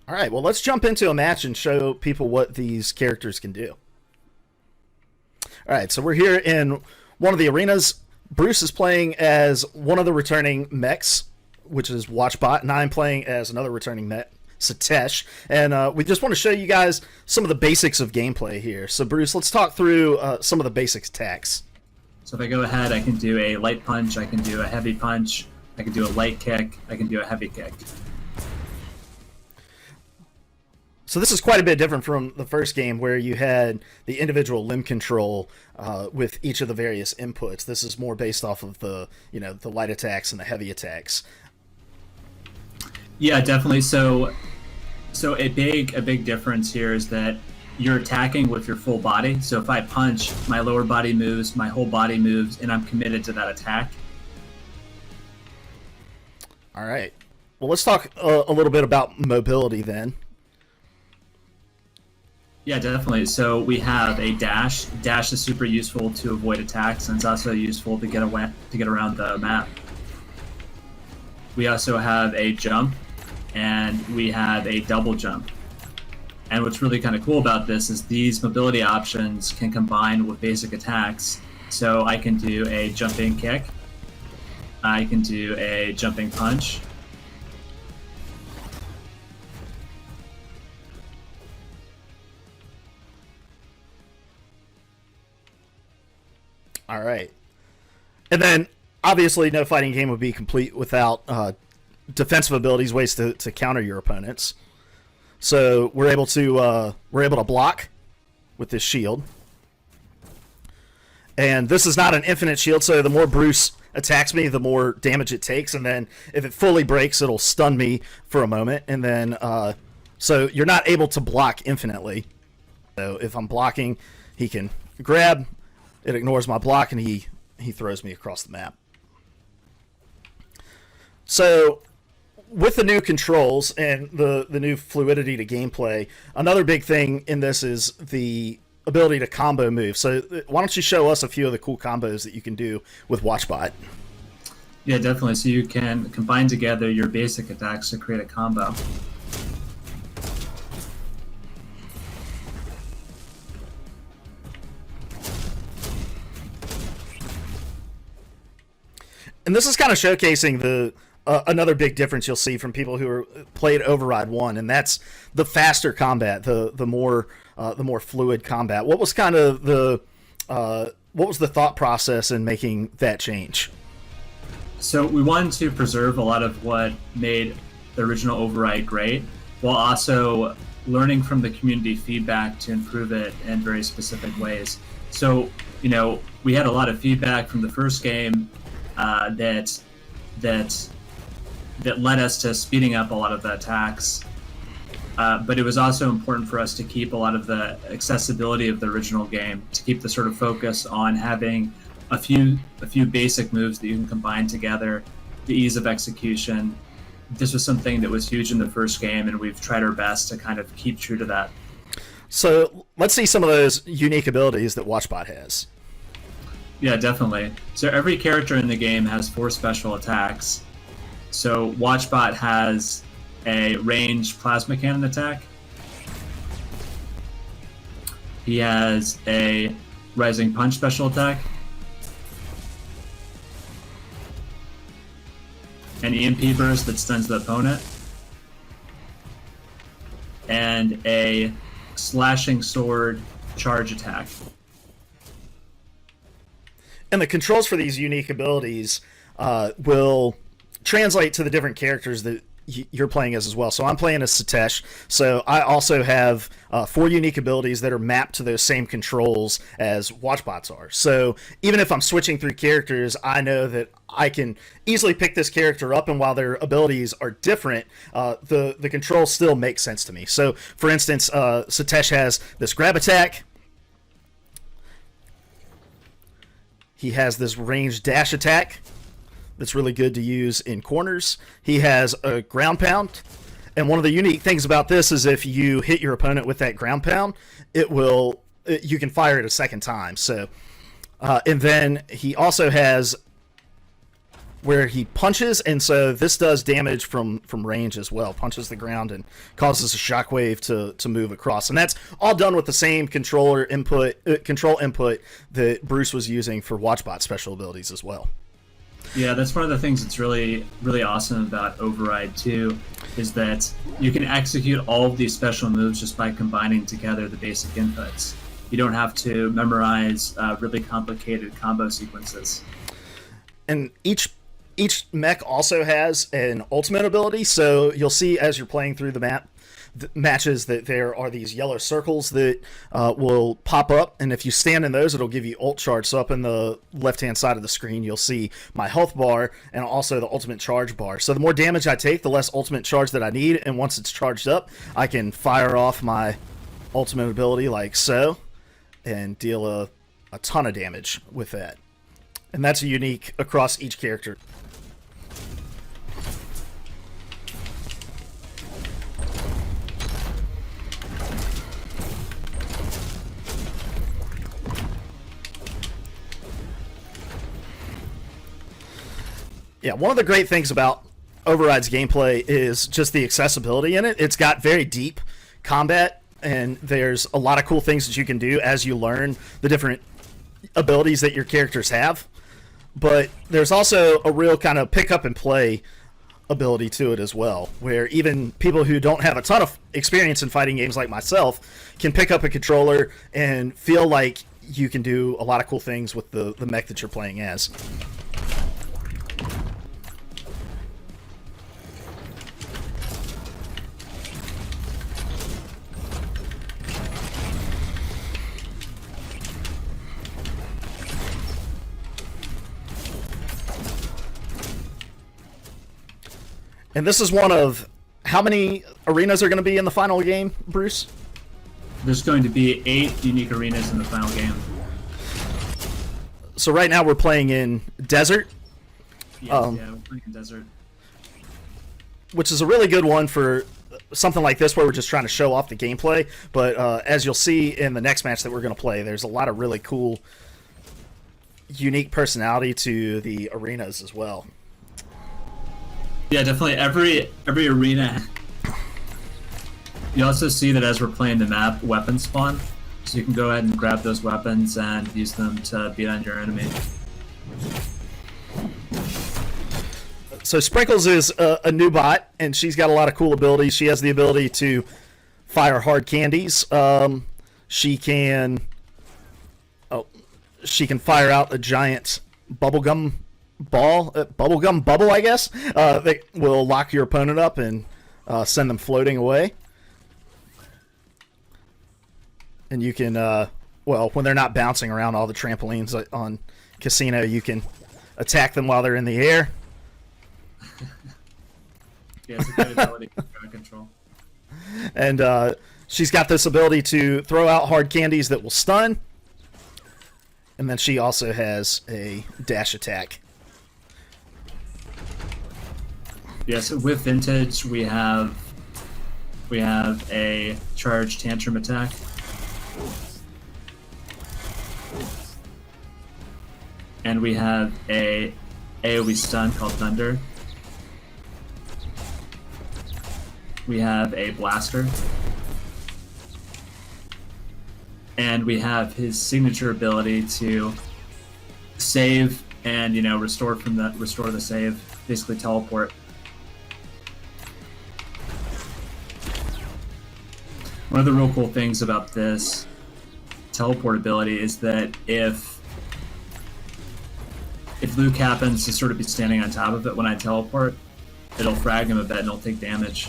All right, well, let's jump into a match and show people what these characters can do. All right, so we're here in one of the arenas. Bruce is playing as one of the returning mechs, which is Watchbot, and I'm playing as another returning mech, Satesh. And we just want to show you guys some of the basics of gameplay here. So, Bruce, let's talk through some of the basic attacks. So if I go ahead, I can do a light punch, I can do a heavy punch, I can do a light kick, I can do a heavy kick. So this is quite a bit different from the first game where you had the individual limb control with each of the various inputs. This is more based off of the light attacks and the heavy attacks. Yeah, definitely. So a big difference here is that you're attacking with your full body. So if I punch, my lower body moves, my whole body moves, and I'm committed to that attack. All right. Well, let's talk a little bit about mobility then. Yeah, definitely. So we have a dash. Dash is super useful to avoid attacks, and it's also useful to get around the map. We also have a jump, and we have a double jump. And what's really kind of cool about this is these mobility options can combine with basic attacks. So I can do a jumping kick, I can do a jumping punch, All right. And then, obviously, no fighting game would be complete without defensive abilities, ways to counter your opponents. So we're able to block with this shield. And this is not an infinite shield, so the more Bruce attacks me, the more damage it takes. And then if it fully breaks, it'll stun me for a moment. And then, so you're not able to block infinitely. So if I'm blocking, he can grab. It ignores my block, and he throws me across the map. So, with the new controls and the new fluidity to gameplay, another big thing in this is the ability to combo move. So, why don't you show us a few of the cool combos that you can do with Watchbot? Yeah, definitely. So you can combine together your basic attacks to create a combo. And this is kind of showcasing the another big difference you'll see from people who are played Override 1, and that's the faster combat, the more fluid combat. What was kind of the thought process in making that change? So we wanted to preserve a lot of what made the original Override great, while also learning from the community feedback to improve it in very specific ways. So, we had a lot of feedback from the first game that led us to speeding up a lot of the attacks. But it was also important for us to keep a lot of the accessibility of the original game, to keep the sort of focus on having a few basic moves that you can combine together, the ease of execution. This was something that was huge in the first game, and we've tried our best to kind of keep true to that. So let's see some of those unique abilities that Watchbot has. Yeah, definitely. So every character in the game has 4 special attacks. So Watchbot has a ranged plasma cannon attack. He has a rising punch special attack. An EMP burst that stuns the opponent. And a slashing sword charge attack. And the controls for these unique abilities will translate to the different characters that you're playing as well. So I'm playing as Satesh. So I also have 4 unique abilities that are mapped to those same controls as Watchbot's are. So even if I'm switching through characters, I know that I can easily pick this character up, and while their abilities are different, the controls still make sense to me. So for instance, Satesh has this grab attack. He has this ranged dash attack that's really good to use in corners. He has a ground pound, and one of the unique things about this is if you hit your opponent with that ground pound, you can fire it a second time. So, and then he also has where he punches, and so this does damage from range as well. Punches the ground and causes a shockwave to move across, and that's all done with the same control input that Bruce was using for WatchBot special abilities as well. Yeah, that's one of the things that's really, really awesome about Override 2, is that you can execute all of these special moves just by combining together the basic inputs. You don't have to memorize really complicated combo sequences. And each mech also has an ultimate ability, so you'll see as you're playing through the matches that there are these yellow circles that will pop up, and if you stand in those, it'll give you ult charge. So up in the left hand side of the screen, you'll see my health bar and also the ultimate charge bar. So the more damage I take, the less ultimate charge that I need, and once it's charged up, I can fire off my ultimate ability like so and deal a ton of damage with that. And that's unique across each character. Yeah, one of the great things about Override's gameplay is just the accessibility in it. It's got very deep combat, and there's a lot of cool things that you can do as you learn the different abilities that your characters have. But there's also a real kind of pick up and play ability to it as well, where even people who don't have a ton of experience in fighting games like myself can pick up a controller and feel like you can do a lot of cool things with the mech that you're playing as. And this is one of how many arenas are going to be in the final game, Bruce? There's going to be 8 unique arenas in the final game. So right now we're playing in Desert. Yeah, we're playing in Desert. Which is a really good one for something like this where we're just trying to show off the gameplay. But as you'll see in the next match that we're going to play, there's a lot of really cool, unique personality to the arenas as well. Yeah, definitely. Every arena. You also see that as we're playing the map, weapons spawn, so you can go ahead and grab those weapons and use them to beat on your enemy. So Sprinkles is a new bot, and she's got a lot of cool abilities. She has the ability to fire hard candies. She can fire out a giant bubblegum bubble, I guess, that will lock your opponent up and send them floating away. And you can, when they're not bouncing around all the trampolines on Casino, you can attack them while they're in the air. Yeah, it's a good ability for crowd control. And she's got this ability to throw out hard candies that will stun. And then she also has a dash attack. Yes, with Vintage we have a charge tantrum attack. And we have a AoE stun called Thunder. We have a blaster. And we have his signature ability to save and restore the save, basically teleport. One of the real cool things about this teleport ability is that if Luke happens to sort of be standing on top of it when I teleport, it'll frag him a bit and he'll take damage.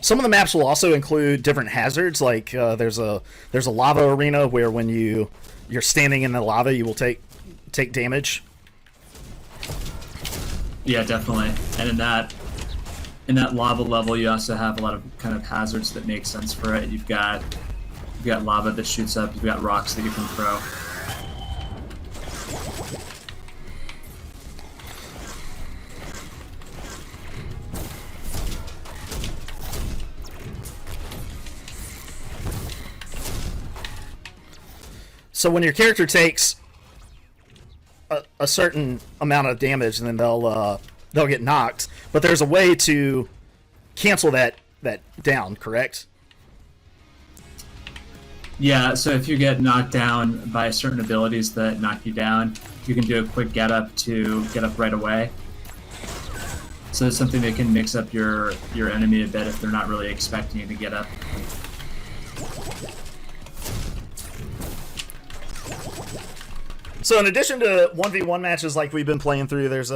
Some of the maps will also include different hazards, like there's a lava arena where when you're standing in the lava, you will take damage. Yeah, definitely. And in that lava level, you also have a lot of kind of hazards that make sense for it. You've got lava that shoots up. You've got rocks that you can throw. So when your character takes a certain amount of damage, and then they'll get knocked. But there's a way to cancel that down, correct? Yeah, so if you get knocked down by certain abilities that knock you down, you can do a quick get up to get up right away. So it's something that can mix up your enemy a bit if they're not really expecting you to get up. So in addition to 1v1 matches like we've been playing through, there's